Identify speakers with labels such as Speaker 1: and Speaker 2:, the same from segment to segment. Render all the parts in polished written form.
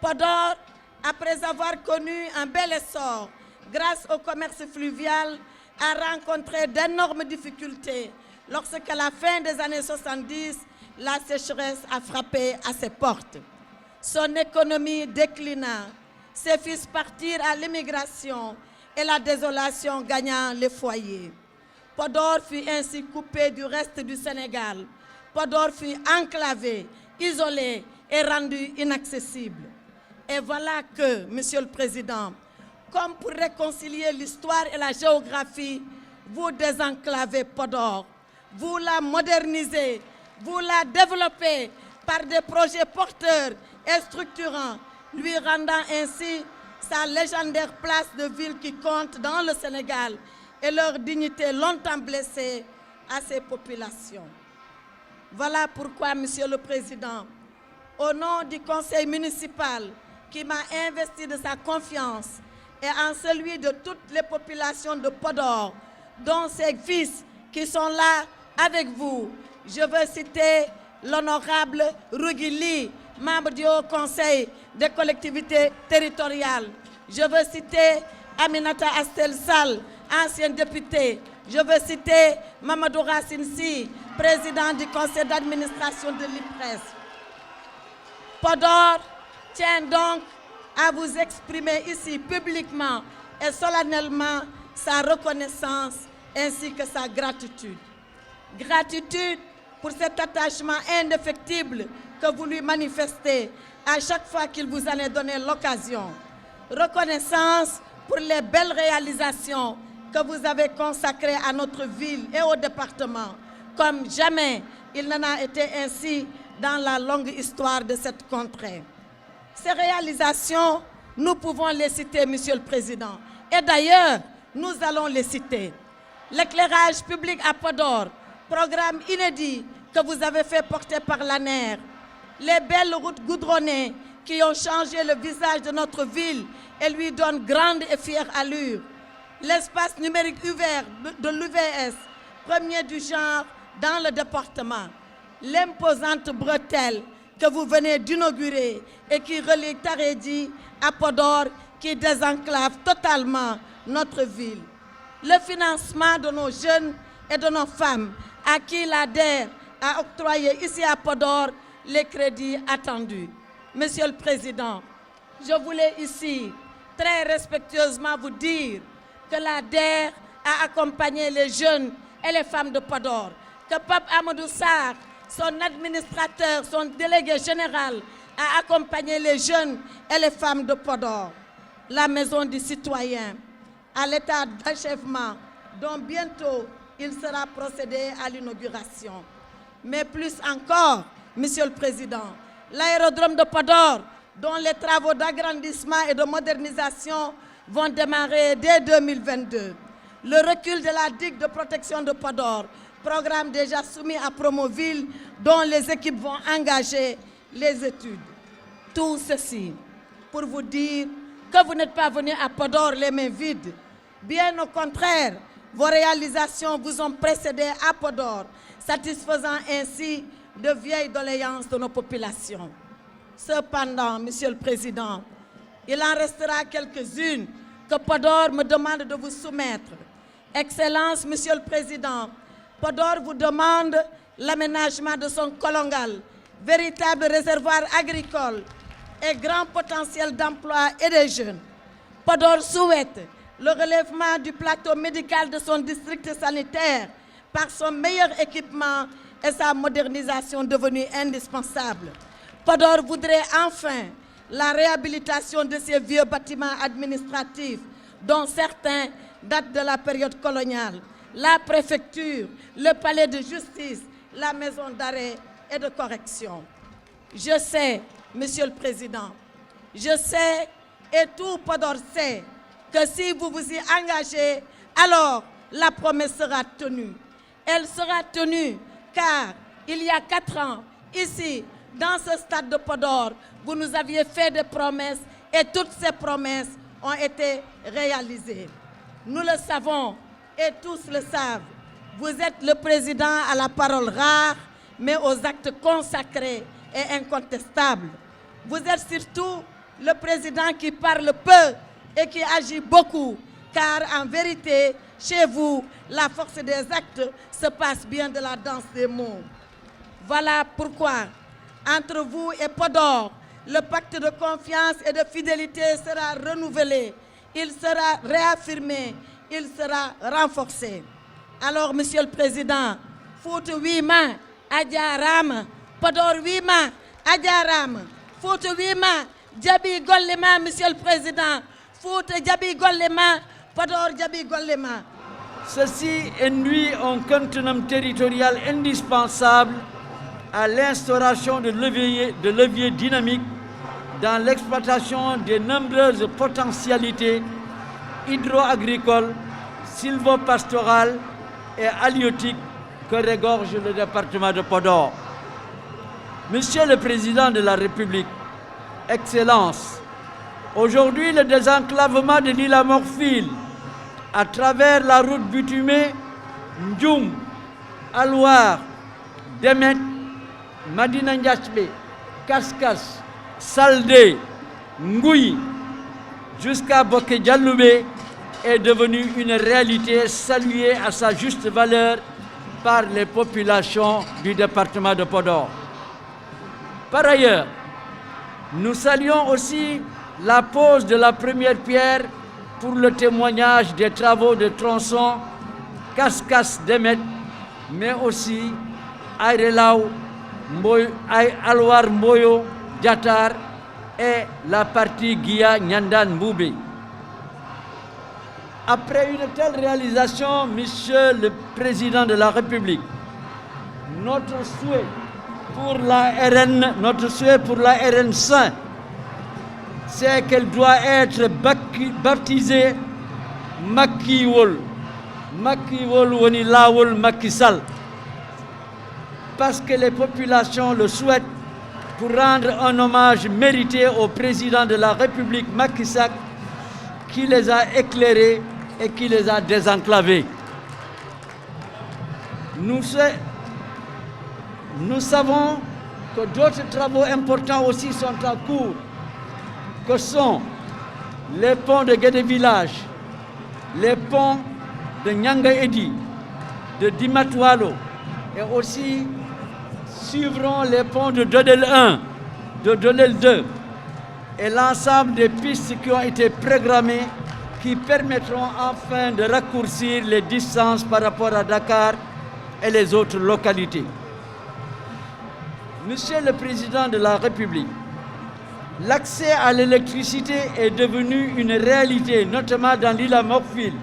Speaker 1: Podor, après avoir connu un bel essor grâce au commerce fluvial, a rencontré d'énormes difficultés lorsqu'à la fin des années 70, la sécheresse a frappé à ses portes. Son économie déclina, ses fils partirent à l'immigration et la désolation gagnant les foyers. Podor fut ainsi coupé du reste du Sénégal. Podor fut enclavé, isolé et rendu inaccessible. Et voilà que, Monsieur le Président, comme pour réconcilier l'histoire et la géographie, vous désenclavez Podor, vous la modernisez, vous la développez par des projets porteurs et structurants, lui rendant ainsi sa légendaire place de ville qui compte dans le Sénégal et leur dignité longtemps blessée à ses populations. Voilà pourquoi, Monsieur le Président, au nom du conseil municipal qui m'a investi de sa confiance et en celui de toutes les populations de Podor, dont ses fils qui sont là avec vous, je veux citer l'honorable Rougui, membre du Haut Conseil des collectivités territoriales. Je veux citer Aminata Astel Sall, ancienne députée. Je veux citer Mamadou Racine Sy, président du conseil d'administration de l'IPRES. Podor tient donc à vous exprimer ici publiquement et solennellement sa reconnaissance ainsi que sa gratitude. Gratitude pour cet attachement indéfectible que vous lui manifestez à chaque fois qu'il vous en est donné l'occasion. Reconnaissance pour les belles réalisations que vous avez consacrées à notre ville et au département, comme jamais il n'en a été ainsi dans la longue histoire de cette contrée. Ces réalisations, nous pouvons les citer, Monsieur le Président. Et d'ailleurs, nous allons les citer. L'éclairage public à Podor, programme inédit que vous avez fait porter par l'ANER. Les belles routes goudronnées qui ont changé le visage de notre ville et lui donnent grande et fière allure. L'espace numérique ouvert de l'UVS, premier du genre dans le département. L'imposante bretelle que vous venez d'inaugurer et qui relie Tarédi à Podor, qui désenclave totalement notre ville. Le financement de nos jeunes et de nos femmes à qui l'ADER a octroyé ici à Podor les crédits attendus. Monsieur le Président, je voulais ici très respectueusement vous dire que l'ADER a accompagné les jeunes et les femmes de Podor, que Pape Amadou Sarr, son administrateur, son délégué général, a accompagné les jeunes et les femmes de Podor. La Maison du Citoyen, à l'état d'achèvement, dont bientôt il sera procédé à l'inauguration. Mais plus encore, Monsieur le Président, l'aérodrome de Podor, dont les travaux d'agrandissement et de modernisation vont démarrer dès 2022. Le recul de la digue de protection de Podor, programme déjà soumis à Promoville, dont les équipes vont engager les études. Tout ceci pour vous dire que vous n'êtes pas venu à Podor les mains vides. Bien au contraire, vos réalisations vous ont précédé à Podor, satisfaisant ainsi de vieilles doléances de nos populations. Cependant, Monsieur le Président, il en restera quelques-unes que Podor me demande de vous soumettre. Excellence, Monsieur le Président, Podor vous demande l'aménagement de son colongal, véritable réservoir agricole et grand potentiel d'emploi et des jeunes. Podor souhaite le relèvement du plateau médical de son district sanitaire par son meilleur équipement et sa modernisation devenue indispensable. Podor voudrait enfin la réhabilitation de ces vieux bâtiments administratifs, dont certains datent de la période coloniale, la préfecture, le palais de justice, la maison d'arrêt et de correction. Je sais, Monsieur le Président, je sais et tout Podor sait que si vous vous y engagez, alors la promesse sera tenue. Elle sera tenue car il y a 4 ans, ici, dans ce stade de Podor, vous nous aviez fait des promesses et toutes ces promesses ont été réalisées. Nous le savons et tous le savent. Vous êtes le président à la parole rare, mais aux actes consacrés et incontestables. Vous êtes surtout le président qui parle peu et qui agit beaucoup, car en vérité, chez vous, la force des actes se passe bien de la danse des mots. Voilà pourquoi, entre vous et Podor, le pacte de confiance et de fidélité sera renouvelé, il sera réaffirmé, il sera renforcé. Alors, Monsieur le Président, Fouta Wima, Adjarama, Podor Wima, Adjarama, Fouta Wima, Djabi Gollema, Monsieur le Président, Fouta Djabi Gollema, Podor Djabi Gollema.
Speaker 2: Ceci induit un continuum territorial indispensable à l'instauration de leviers dynamiques dans l'exploitation des nombreuses potentialités hydro-agricoles, sylvo-pastorales et halieutiques que regorge le département de Podor. Monsieur le Président de la République, Excellences, aujourd'hui le désenclavement de l'île à Morphil à travers la route bitumée Ndjoum, Alouar, Demet, Madina Ndiachbe, Kaskas, Saldé, Ngouy, jusqu'à Boké Dialoubé est devenu une réalité saluée à sa juste valeur par les populations du département de Podor. Par ailleurs, nous saluons aussi la pose de la première pierre pour le témoignage des travaux de tronçon Kaskas Demet, mais aussi Aïrelau, Alwar Mboyo, Diatar et la partie Guia Nyandan Boubé. Après une telle réalisation, Monsieur le Président de la République, notre souhait pour la RN5, c'est qu'elle doit être baptisée Makiwol. Makiwol Woni Lawol Makisal. Parce que les populations le souhaitent pour rendre un hommage mérité au président de la République Macky Sall qui les a éclairés et qui les a désenclavés. Nous savons que d'autres travaux importants aussi sont en cours, que sont les ponts de Guédé Village, les ponts de Nyanga Edi, de Dimatoualo, et aussi suivront les ponts de Dodel 1, de Dodel 2, et l'ensemble des pistes qui ont été programmées qui permettront enfin de raccourcir les distances par rapport à Dakar et les autres localités. Monsieur le Président de la République, l'accès à l'électricité est devenu une réalité, notamment dans l'île à Morphil,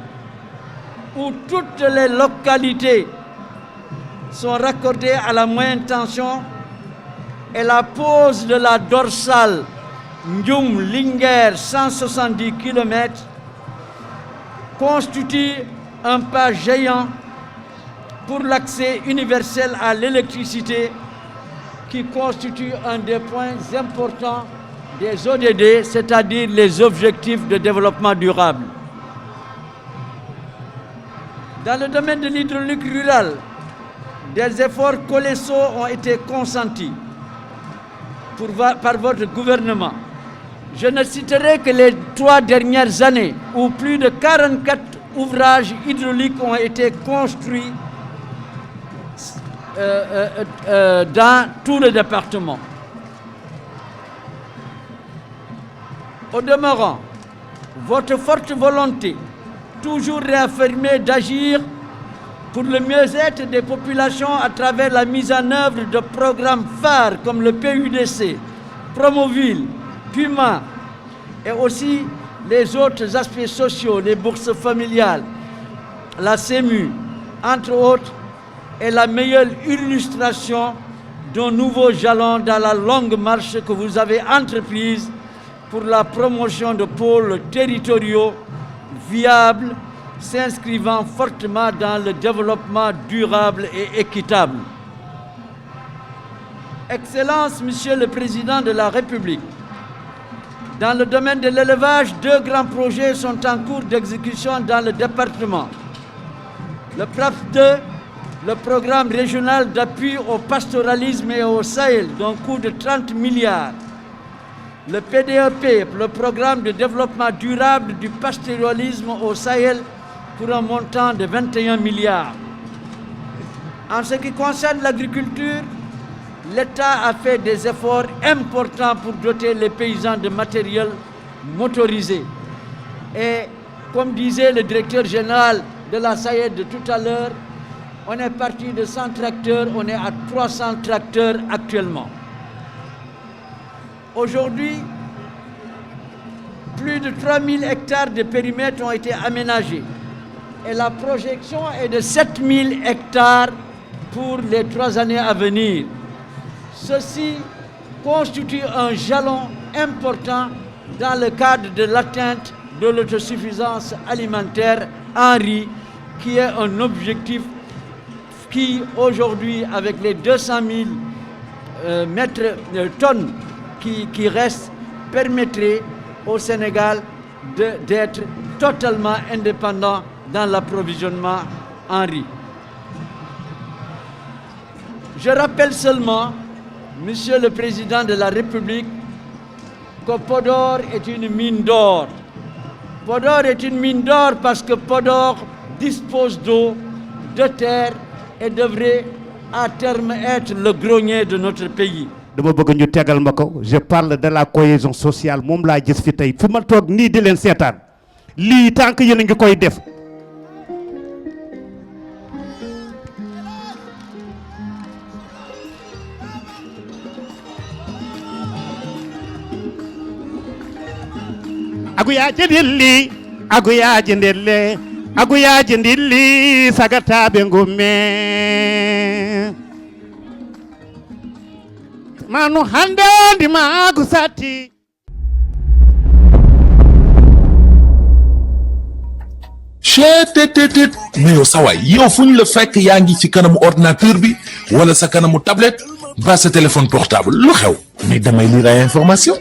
Speaker 2: où toutes les localités sont raccordées à la moyenne tension et la pose de la dorsale Ndjoum-Linguère 170 km constitue un pas géant pour l'accès universel à l'électricité qui constitue un des points importants des ODD, c'est-à-dire les objectifs de développement durable. Dans le domaine de l'hydraulique rurale, des efforts colossaux ont été consentis par votre gouvernement. Je ne citerai que les 3 dernières années où plus de 44 ouvrages hydrauliques ont été construits dans tout le département. Au demeurant, votre forte volonté, toujours réaffirmée d'agir pour le mieux-être des populations à travers la mise en œuvre de programmes phares comme le PUDC, Promoville, Puma et aussi les autres aspects sociaux, les bourses familiales, la CEMU, entre autres, est la meilleure illustration d'un nouveau jalon dans la longue marche que vous avez entreprise pour la promotion de pôles territoriaux viables, s'inscrivant fortement dans le développement durable et équitable. Excellences, Monsieur le Président de la République, dans le domaine de l'élevage, 2 grands projets sont en cours d'exécution dans le département. Le PRAP 2, le programme régional d'appui au pastoralisme et au Sahel, d'un coût de 30 milliards. le PDEP, le programme de développement durable du pastoralisme au Sahel, pour un montant de 21 milliards. En ce qui concerne l'agriculture, l'État a fait des efforts importants pour doter les paysans de matériel motorisé. Et comme disait le directeur général de la SAED de tout à l'heure, on est parti de 100 tracteurs, on est à 300 tracteurs actuellement. Aujourd'hui, plus de 3000 hectares de périmètre ont été aménagés. Et la projection est de 7000 hectares pour les 3 années à venir. Ceci constitue un jalon important dans le cadre de l'atteinte de l'autosuffisance alimentaire en riz, qui est un objectif qui, aujourd'hui, avec les 200 000 tonnes qui restent, permettrait au Sénégal d'être totalement indépendant dans l'approvisionnement en riz. Je rappelle seulement, Monsieur le Président de la République, que Podor est une mine d'or. Podor est une mine d'or parce que Podor dispose d'eau, de terre et devrait à terme être le grenier de notre pays.
Speaker 3: Je parle de la cohésion sociale. Mom la gis fi tay fu ma tok ni di len sétane li tank yeen nga koy def aguya jendilli sagata be ngumme manu hande di magu sati
Speaker 4: chetetetet mais yow sawaay yow fu ñu la fekk yaa ngi ci kanamu ordinateur bi wala sa kanamu tablette ba sa téléphone portable lu xew mais damay lire ay information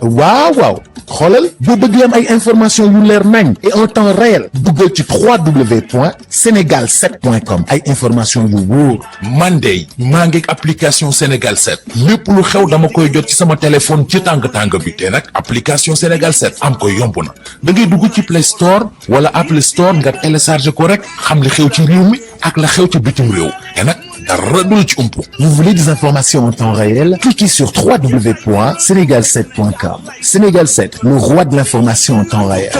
Speaker 4: waaw xoolal boo bëgg am ay information yu leer nañ et en temps réel duggal ci www.senegal7.com ay information yu wóor man de maa ngi application Sénégal 7 lépp lu xew dama koy jot ci sama téléphone ci tàng bi te nag application Sénégal 7 am ko yomb na da ngay dugg ci Play Store wala Apple Store nga télécharger ko rek xam li xew ci réew mi ak la xew ci bitim réew te nag dara du ci umpu. Vous voulez des informations en temps réel? Cliquez sur www.senegal7.com. Sénégal 7, le roi de l'information en temps réel.